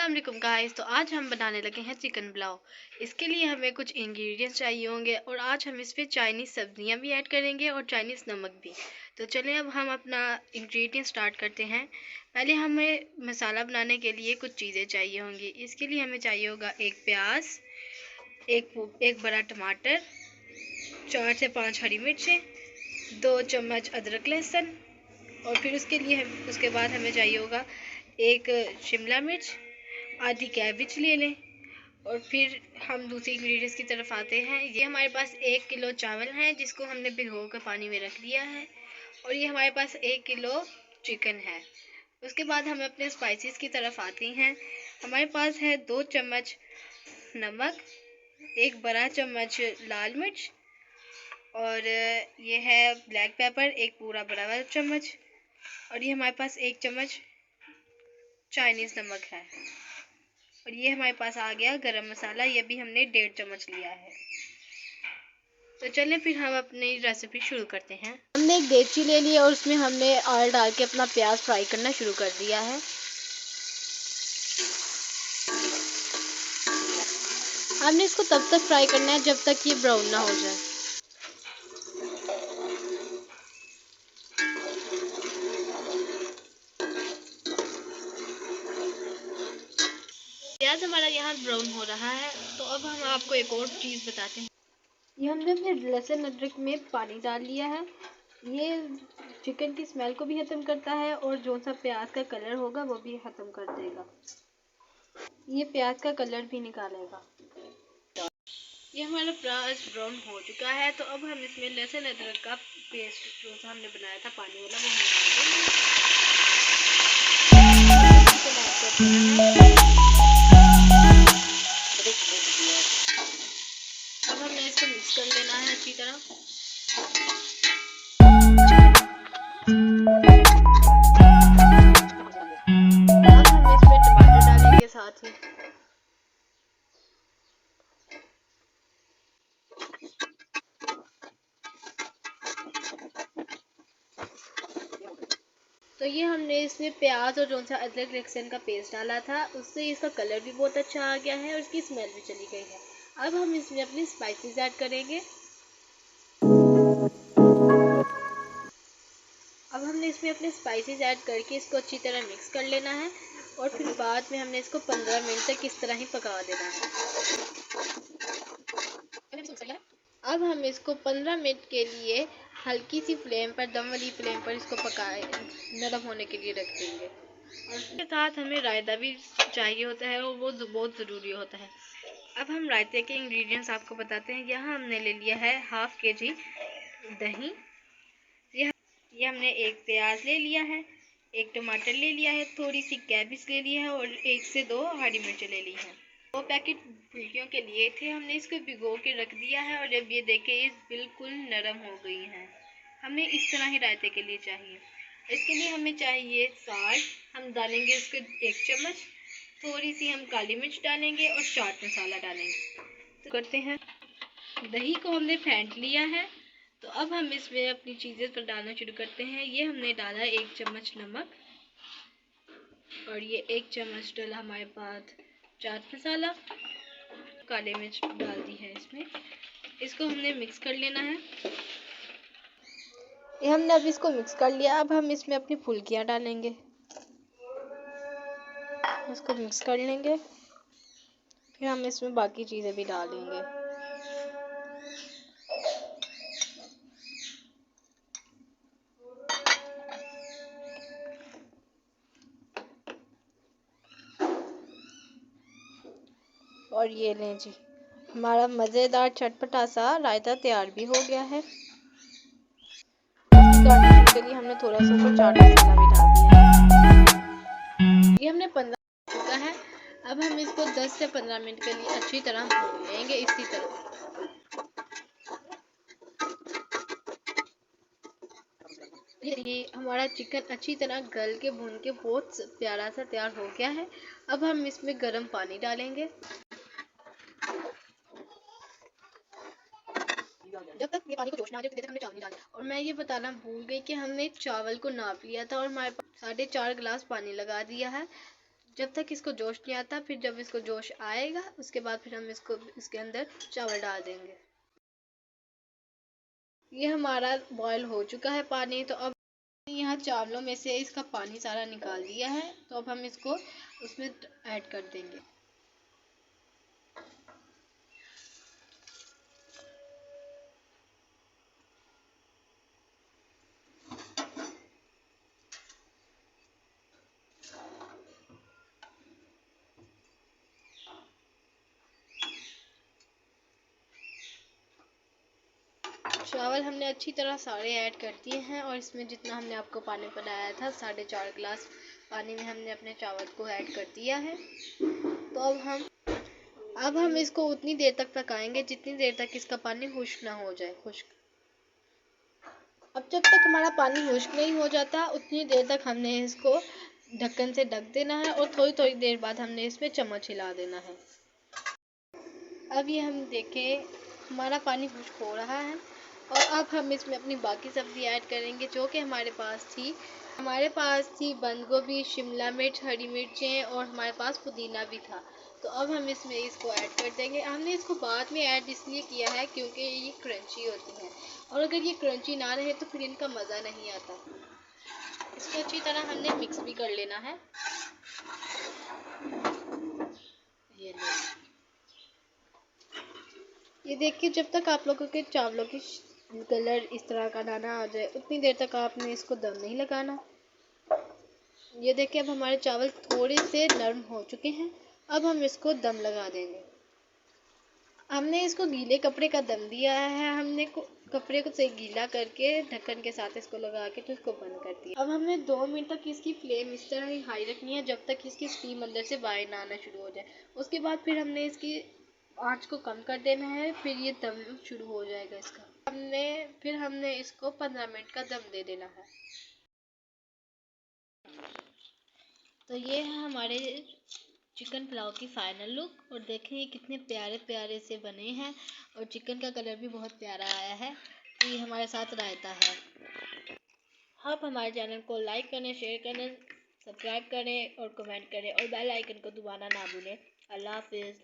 अस्सलाम वालेकुम गाइस। तो आज हम बनाने लगे हैं चिकन पुलाव। इसके लिए हमें कुछ इंग्रेडिएंट्स चाहिए होंगे और आज हम इस पे चाइनीज़ सब्जियां भी ऐड करेंगे और चाइनीज़ नमक भी। तो चलें अब हम अपना इंग्रेडिएंट स्टार्ट करते हैं। पहले हमें मसाला बनाने के लिए कुछ चीज़ें चाहिए होंगी। इसके लिए हमें चाहिए होगा एक प्याज, एक बड़ा टमाटर, 4 से 5 हरी मिर्चें, 2 चम्मच अदरक लहसुन और फिर उसके बाद हमें चाहिए होगा एक शिमला मिर्च, आधी कैबेज ले लें। और फिर हम दूसरी इंग्रेडिएंट्स की तरफ आते हैं। ये हमारे पास 1 किलो चावल है जिसको हमने भिगो कर पानी में रख लिया है और ये हमारे पास 1 किलो चिकन है। उसके बाद हम अपने स्पाइसेस की तरफ आते हैं। हमारे पास है 2 चम्मच नमक, एक बड़ा चम्मच लाल मिर्च और ये है ब्लैक पेपर, एक पूरा बड़ा वाला चम्मच और ये हमारे पास 1 चम्मच चाइनीज़ नमक है। और ये हमारे पास आ गया गरम मसाला, ये भी हमने 1.5 चम्मच लिया है। तो चलें फिर हम अपनी रेसिपी शुरू करते हैं। हमने एक देगची ले ली और उसमें हमने ऑयल डाल के अपना प्याज फ्राई करना शुरू कर दिया है। हमने इसको तब तक फ्राई करना है जब तक ये ब्राउन ना हो जाए। प्याज हमारा यहाँ ब्राउन हो रहा है। तो अब हम आपको एक और चीज़ बताते हैं। ये हमने अपने लहसुन अदरक में पानी डाल लिया है। ये चिकन की स्मेल को भी ख़त्म करता है और जो सा प्याज का कलर होगा वो भी ख़त्म कर देगा। ये प्याज का कलर भी निकालेगा। ये हमारा प्याज ब्राउन हो चुका है। तो अब हम इसमें लहसुन अदरक का पेस्ट जो सा हमने बनाया था पानी वाला वो अब हमने इसको मिक्स कर लेना है अच्छी तरह। अब हम इसमें टमाटर डालेंगे साथ ही। तो ये हमने इसमें प्याज और जो सा अदरक लहसुन का पेस्ट डाला था उससे इसका कलर भी बहुत अच्छा आ गया है और इसकी स्मेल भी चली गई है। अब हम इसमें अपनी स्पाइसेस ऐड करेंगे। अब हमने इसमें अपने स्पाइसेस ऐड करके इसको अच्छी तरह मिक्स कर लेना है और फिर बाद में हमने इसको 15 मिनट तक इस तरह ही पका देना है। अब हम इसको 15 मिनट के लिए हल्की सी फ्लेम पर, दम वाली फ्लेम पर इसको पकाए नरम होने के लिए रख देंगे। और इसके साथ हमें रायता भी चाहिए होता है और वो बहुत ज़रूरी होता है। अब हम रायते के इंग्रेडिएंट्स आपको बताते हैं। यहाँ हमने ले लिया है हाफ kg दही, ये हमने एक प्याज ले लिया है, एक टमाटर ले लिया है, थोड़ी सी कैबेज ले लिया है और 1 से 2 हरी मिर्च ले ली है। 2 पैकेट फुल्कियों के लिए थे, हमने इसको भिगो के रख दिया है और अब ये देखें ये बिल्कुल नरम हो गई हैं। हमें इस तरह ही रायते के लिए चाहिए। इसके लिए हमें चाहिए साल्ट, हम डालेंगे इसको 1 चम्मच, थोड़ी सी हम काली मिर्च डालेंगे और चाट मसाला डालेंगे। तो करते हैं, दही को हमने फेंट लिया है। तो अब हम इसमें अपनी चीज़ें पर डालना शुरू करते हैं। ये हमने डाला 1 चम्मच नमक और ये 1 चम्मच डाला हमारे पास चाट मसाला, काली मिर्च डाल दी है इसमें। इसको हमने मिक्स कर लेना है। ये हमने अब इसको मिक्स कर लिया। अब हम इसमें अपनी फुल्कियाँ डालेंगे, इसको मिक्स कर लेंगे। फिर हम इसमें बाकी चीज़ें भी डालेंगे। और ये लें जी, हमारा मज़ेदार चटपटा सा रायता तैयार भी हो गया है। गार्निशिंग के लिए हमने थोड़ा सा ऊपर चाट मसाला भी डाल दिया है। ये हमने 15 चुका है। अब हम इसको 10 से 15 मिनट के लिए अच्छी तरह भून लेंगे इसी तरह। ये हमारा चिकन अच्छी तरह गल के भून के बहुत प्यारा सा तैयार हो गया है। अब हम इसमें गर्म पानी डालेंगे। जब तक ये पानी को जोश ना आ जाए हमने चावल नहीं डाला। और मैं ये बताना भूल गई कि हमने चावल को नाप लिया था और हमारे पास 4.5 गिलास पानी लगा दिया है। जब तक इसको जोश नहीं आता। फिर जब इसको जोश आएगा उसके बाद फिर हम इसके अंदर चावल डाल देंगे। ये हमारा बॉयल हो चुका है पानी। तो अब यहाँ चावलों में से इसका पानी सारा निकाल दिया है। तो अब हम इसको उसमें ऐड कर देंगे। चावल हमने अच्छी तरह सारे ऐड कर दिए हैं और इसमें जितना हमने आपको पानी बनाया था 4.5 गिलास पानी में हमने अपने चावल को ऐड कर दिया है। तो अब हम इसको उतनी देर तक पकाएंगे जितनी देर तक इसका पानी खुश्क ना हो जाए। अब जब तक हमारा पानी खुश्क नहीं हो जाता उतनी देर तक हमने इसको ढक्कन से ढक देना है और थोड़ी थोड़ी देर बाद हमने इसमें चम्मच हिला देना है। अब ये हम देखें हमारा पानी खुश्क हो रहा है और अब हम इसमें अपनी बाकी सब्ज़ी ऐड करेंगे जो कि हमारे पास थी बंद गोभी, शिमला मिर्च, हरी मिर्चें और हमारे पास पुदीना भी था। तो अब हम इसमें इसको ऐड कर देंगे। हमने इसको बाद में ऐड इसलिए किया है क्योंकि ये क्रंची होती हैं और अगर ये क्रंची ना रहे तो फिर इनका मज़ा नहीं आता। इसको अच्छी तरह हमने मिक्स भी कर लेना है। ये देखिए जब तक आप लोगों के चावलों की कलर इस तरह का ना आ जाए उतनी देर तक आपने इसको दम नहीं लगाना। ये देखिए अब हमारे चावल थोड़े से नरम हो चुके हैं। अब हम इसको दम लगा देंगे। हमने इसको गीले कपड़े का दम दिया है। हमने कपड़े को से गीला करके ढक्कन के साथ इसको लगा के तो इसको बंद कर दिया। अब हमने 2 मिनट तक इसकी फ्लेम इस तरह ही हाई रखनी है जब तक इसकी स्टीम अंदर से बाहर ना आना शुरू हो जाए। उसके बाद फिर हमने इसकी आंच को कम कर देना है। फिर ये दम शुरू हो जाएगा इसका। हमने इसको 15 मिनट का दम दे देना है। तो ये है हमारे चिकन पुलाव की फाइनल लुक। और देखें ये कितने प्यारे प्यारे से बने हैं और चिकन का कलर भी बहुत प्यारा आया है। ये हमारे साथ रायता है। आप हमारे चैनल को लाइक करें, शेयर करें, सब्सक्राइब करें और कमेंट करें और बेल आइकन को दबाना ना भूलें। अल्लाह हाफिज़।